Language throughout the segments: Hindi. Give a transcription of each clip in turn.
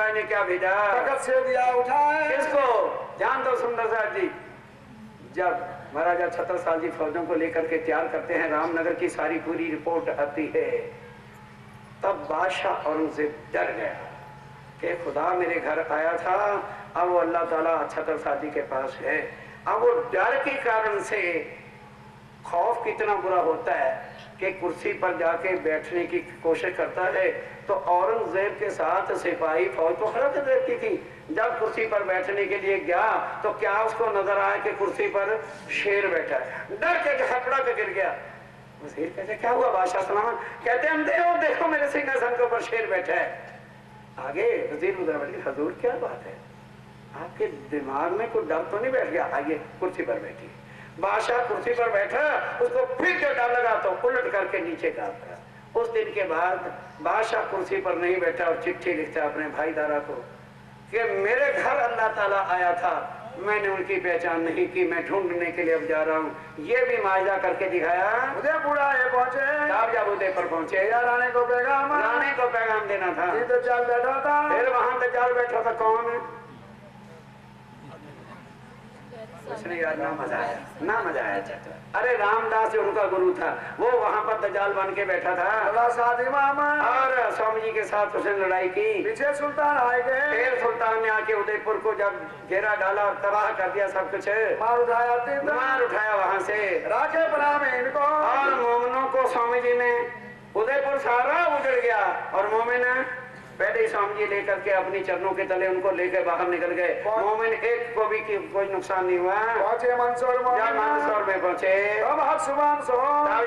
यमराज ने क्या भेजा? तख्त से दिया उठाए। किसको? जान दो सुंदर साहब जी। जब महाराजा छत्रसाल जी फौजों को लेकर के तैयार करते हैं, रामनगर की सारी पूरी रिपोर्ट आती है, तब बादशाह औरंगजेब डर गया कि खुदा मेरे घर आया था, अब वो अल्लाह ताला छत्रसाल जी के पास है। अब वो डर के कारण से खौफ कितना बुरा होता है कि कुर्सी पर जाके बैठने की कोशिश करता है, तो औरंगजेब के साथ सिपाही फौज तो हरकत रहती थी। जब कुर्सी पर बैठने के लिए गया तो क्या उसको नजर आया कि कुर्सी पर शेर बैठा है, डर के झपड़ा के गिर गया। वजीर कहते क्या हुआ बादशाह सलामत? कहते हम देखो मेरे सिंहासन के ऊपर शेर बैठा है। आगे वजीर उधर, हजूर क्या बात है, आपके दिमाग में कोई डर तो नहीं बैठ गया? आइए कुर्सी पर बैठिए। बादशाह कुर्सी पर बैठा, उसको फिर जो डर लगा तो उलट करके नीचे गाता। उस दिन के बाद बादशाह कुर्सी पर नहीं बैठा और चिट्ठी लिखता अपने भाई दारा को कि मेरे घर अल्लाह ताला आया था, मैंने उनकी पहचान नहीं की, मैं ढूंढने के लिए अब जा रहा हूँ। ये भी मायदा करके दिखाया। मुझे बूढ़ा ये पहुंचे, जब उदय पर पहुंचे, रानी को पैगाम देना था। दज्जाल बैठा था। फिर वहां दज्जाल बैठा था, कौन? उसने यार ना मजा आया। अरे रामदास जो उनका गुरु था, वो वहां पर दज्जाल बन के बैठा था और स्वामी जी के साथ उसने लड़ाई की। पीछे सुल्तान आए गए। फिर सुल्तान ने आके उदयपुर को जब घेरा डाला और तबाह कर दिया सब कुछ, मार उठाया वहां से, राखे बना में इनको और मोमिनों को स्वामी जी ने, उदयपुर सारा उजड़ गया और मोमिन पहले ही स्वामी जी लेकर के अपनी चरणों के तले उनको लेकर बाहर निकल गए। मोमिन एक को भी कोई नुकसान नहीं हुआ। पहुंचे मंदसौर में पहुंचे, अब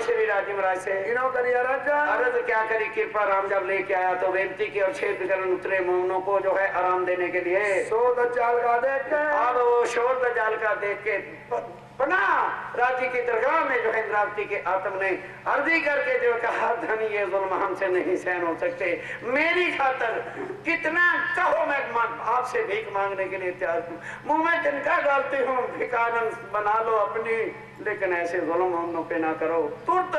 श्री राजी महाराज से अर्ज क्या करी कृपा राम जब लेके आया तो बेनती की और छेद करण उतरे मोमिनों को जो है आराम देने के लिए। शोर दज्जाल का देख के, अब वो शोर दज्जाल का देख के पना राजी की दरगाह में जो है इंद्रावती के आत्म ने अर्जी करके जो कहा, धनी ये जुल्म हमसे नहीं सहन हो सकते, मेरी खातर कितना कहो मैं आपसे भीख मांगने के लिए तैयार हूँ, मुंह में तिनका डालती हूँ, भिखारन बना लो अपनी, लेकिन ऐसे जुल्म हम पे ना करो। तुरंत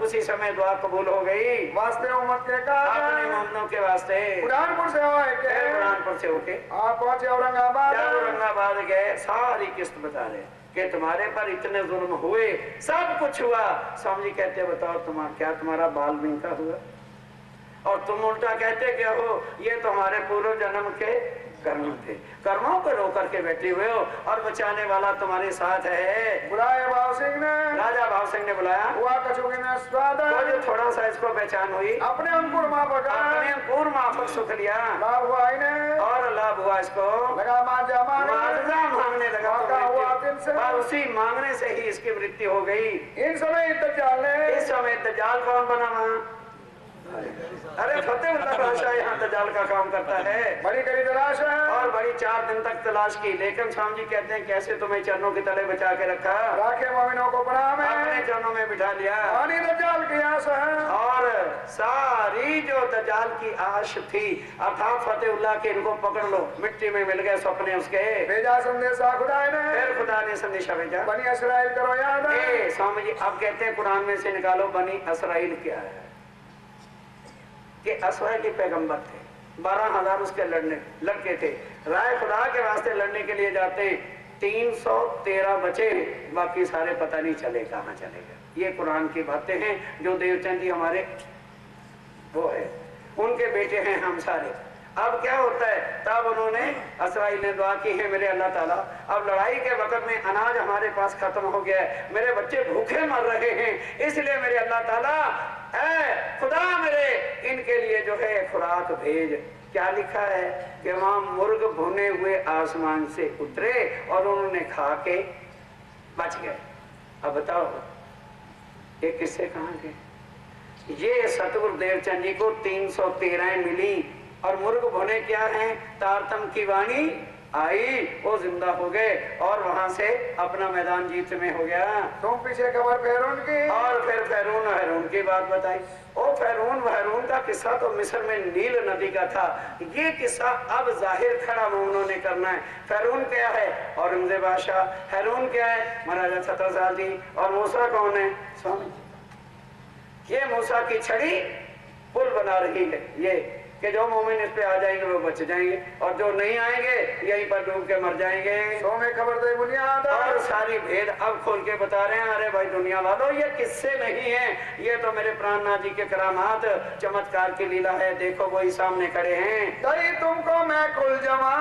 उसी समय दुआ कबूल हो गई वास्ते उम्मत के का अपने मोमनों के वास्ते। बुरहानपुर से होके आप पहुंचे औरंगाबाद गए, सारी किस्त बता रहे कि तुम्हारे पर इतने जुल्म हुए, सब कुछ हुआ। स्वामी जी कहते बताओ तुम्हारा बाल बिंका हुआ और तुम उल्टा कहते क्या हो, ये तुम्हारे पूर्व जन्म के कर्म थे, कर्मों को रो करके बैठे हुए हो और बचाने वाला तुम्हारे साथ है। बुलाया भाव सिंह ने, राजा भाव सिंह ने बुलाया। हुआ कछुके ने स्वाद, जो थोड़ा सा इसको पहचान हुई, अपने अंकुर माफक सुख लिया, लाभ हुआ इन्हें और लाभ हुआ इसको, लगा मुआवजा मांगने लगा, हुआ उसी मांगने से ही इसकी मृत्यु हो गई। इस समय दज्जाल कौन बना वहाँ? अरे फतेहुल्लाह बादशाह यहाँ दज्जाल का काम करता है। बड़ी कड़ी तलाश है और बड़ी 4 दिन तक तलाश की, लेकिन स्वामी जी कहते हैं कैसे तुम्हें चरणों के तले बचा के रखा, राखे मोमिनों को प्रणाम है, अपने चरणों में बिठा लिया। दज्जाल की आस है और सारी जो दज्जाल की आश थी अर्थात फतेहुल्लाह के इनको पकड़ लो, मिट्टी में मिल गए सपने उसके। भेजा संदेशा खुदा ने, फिर खुदा ने संदेशा भेजा, बनी इसराइल करो याद। स्वामी जी अब कहते हैं कुरान में से निकालो बनी इसराइल क्या है, कि असवाइली पैगंबर थे, 12,000 उसके लड़के थे, राय खुदा के वास्ते लड़ने के लिए जाते, 313 बचे, बाकी सारे पता नहीं चले कहाँ चले गए। ये कुरान की बातें हैं जो देवचंद जी हमारे वो है, उनके बेटे हैं हम सारे। अब क्या होता है, तब उन्होंने इसराइल ने दुआ की है मेरे अल्लाह ताला, अब लड़ाई के वक्त में अनाज हमारे पास खत्म हो गया है, मेरे बच्चे भूखे मर रहे हैं, इसलिए मेरे अल्लाह ताला ऐ खुदा मेरे इनके लिए जो है खुराक भेज। क्या लिखा है कि वहां मुर्ग भुने हुए आसमान से उतरे और उन्होंने खा के बच गए। अब बताओ ये किससे कहाँ गए? ये सतगुरु देवचंद जी को 313 मिली और मुर्ग भुने क्या है, तारतम की वाणी आई, वो जिंदा हो गए और वहां से अपना मैदान जीत में हो गया। तुम पीछे खबर फेरून की, और फिर फैरून हैरून की बात बताई। ओ फैरून हैरून का किस्सा तो मिस्र में नील नदी का था, ये किस्सा अब जाहिर खड़ा उन्होंने करना है। फैरून क्या है? औरंगजेब बादशाह। हैरून क्या है? महाराजा छत्रसाल जी। और मूसा कौन है? स्वामी। ये मूसा की छड़ी पुल बना रही है, ये कि जो मोमिन इस पे आ जाएंगे वो बच जाएंगे और जो नहीं आएंगे यहीं पर डूब के मर जाएंगे। सो में खबर दे बुनियाद और सारी भेद अब खोल के बता रहे हैं। अरे भाई दुनिया वालों, ये किस्से नहीं है, ये तो मेरे प्राणनाथ जी के करामात चमत्कार की लीला है। देखो वही सामने खड़े हैं। दई तुमको मैं कुल जमा।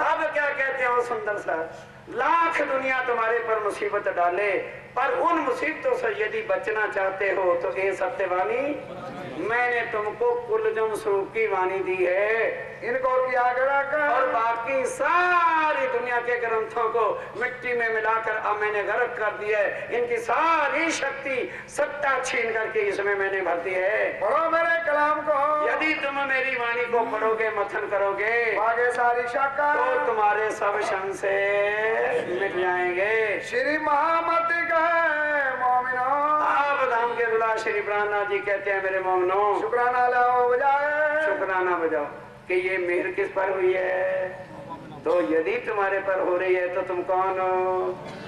अब क्या कहते हो सुंदर सा, लाख दुनिया तुम्हारे पर मुसीबत डाले, पर उन मुसीबतों से यदि बचना चाहते हो तो ये सत्यवाणी मैंने तुमको कुलजम स्वरूप की वाणी दी है। इनको किया गड़ा कर और बाकी सारी दुनिया के ग्रंथों को मिट्टी में मिलाकर अब मैंने गर्क कर दिया है। इनकी सारी शक्ति सत्ता छीन करके इसमें मैंने भर दी है। पढ़ो मेरे कलाम को। यदि तुम मेरी वाणी को पढ़ोगे, मथन करोगे, आगे सारी शक्का तो तुम्हारे सब संशय मिट जाएंगे। श्री महामती कहे मोमिनो। आप धाम के दुला श्री प्राणनाथ जी कहते हैं मेरे मोमिनो, शुक्राना लाओ बजाए। शुक्राना बजाओ कि ये मेहर किस पर हुई है। तो यदि तुम्हारे पर हो रही है तो तुम कौन हो।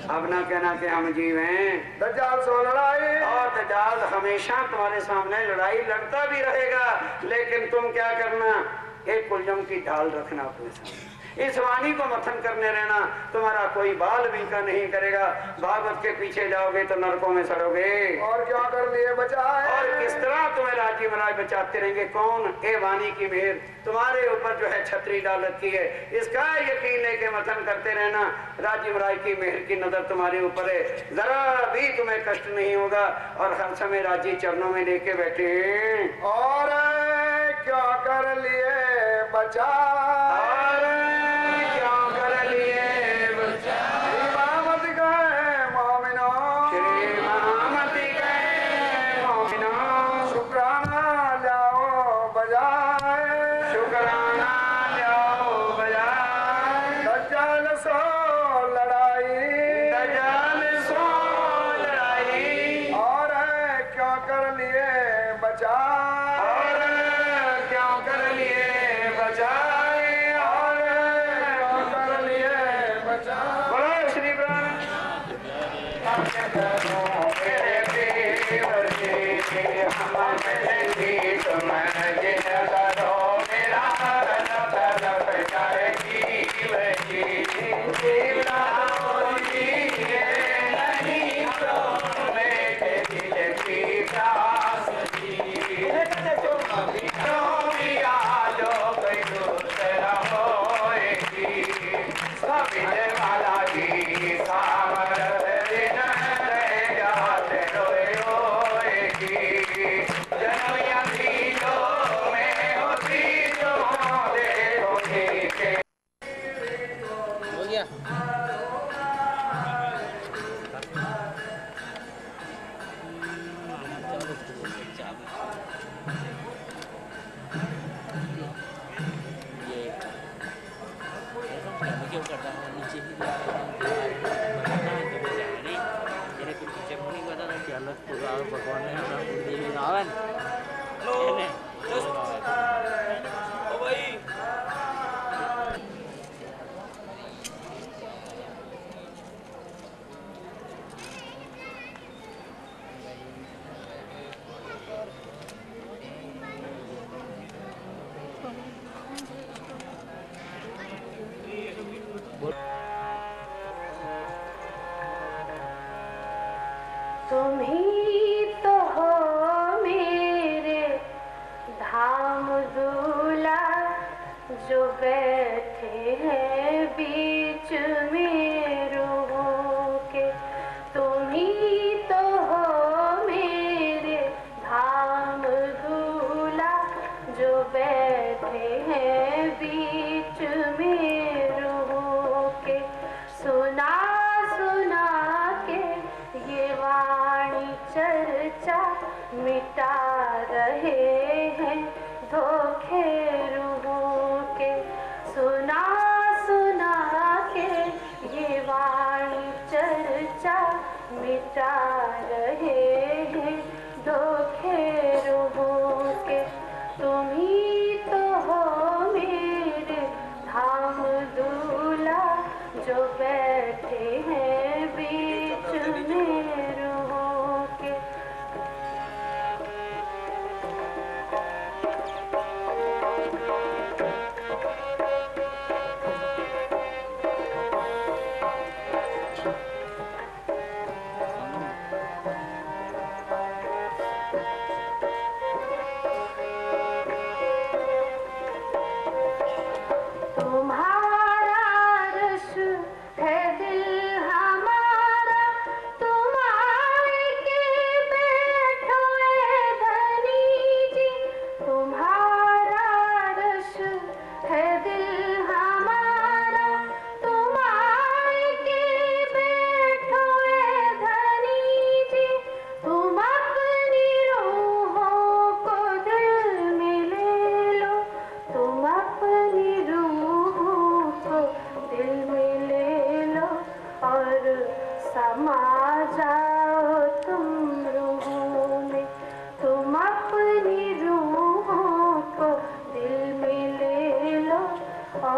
अब ना कहना कि हम जीव हैं। दज्जाल सो लड़ाई और दज्जाल हमेशा तुम्हारे सामने लड़ाई लड़ता भी रहेगा, लेकिन तुम क्या करना, एक कुलजम की ढाल रखना अपने सामने। इस वाणी को मथन करने रहना, तुम्हारा कोई बाल बिंका नहीं करेगा। भागवत के पीछे जाओगे तो नरकों में सड़ोगे। और क्या कर लिए बचाए। और किस तरह तुम्हें राज्य महाराज बचाते रहेंगे। कौन, ए वाणी की मेहर तुम्हारे ऊपर जो है छतरी डाल रखी है, इसका यकीन लेके मथन करते रहना। राज्य महाराज की मेहर की नजर तुम्हारे ऊपर है, जरा भी तुम्हें कष्ट नहीं होगा और हर समय राज्य चरणों में लेके बैठे हैं। और क्या कर लिए बचा। भगवान ने हमारा देवी रावण तुम ही तो हो मेरे धाम दूल्हा, जो बैठे हैं बीच में रूहों के। तुम ही तो हो मेरे धाम दूल्हा, जो बैठे हैं बीच में रूहों के। सुना सुना के ये वाणी चर्चा मिटा रहे हैं धोखे रूहों के। सुना सुना के ये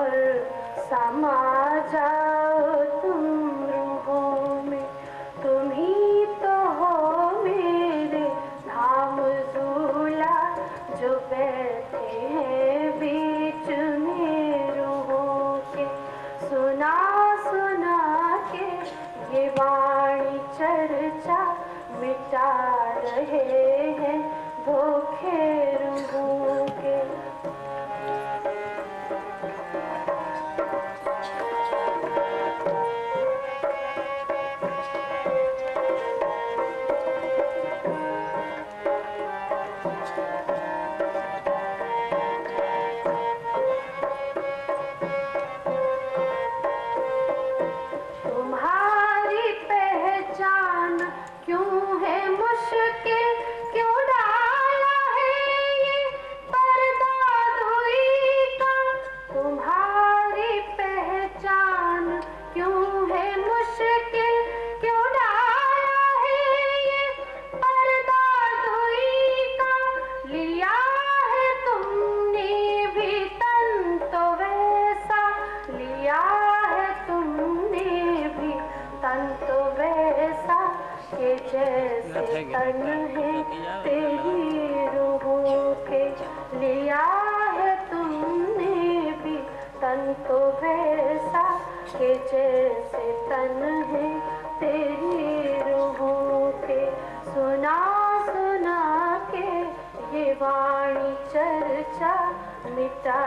और समा जाओ तुम रूहों में। तुम ही तो हो मेरे धाम झूला जो बैठे हैं बीच में रूहों के। सुना सुना के ये वाणी चर्चा मिटा रहे हैं धोखे रूहों के। तुम्हारी पहचान क्यों है मुश्किल, क्यों डाला है ये पर्दा धुई का। तुम्हारी पहचान क्यों है मुश्किल, क्यों डाला है ये पर्दा धुई का। लिया है तुमने भी तन तो वैसा, लिया है तुमने भी तन तो वैसा के जैसे तन है तेरी रूहों के। लिया है तुमने भी तन तो वैसा के जैसे तन है तेरी रूहों के। सुना सुना के ये वाणी चर्चा मिटा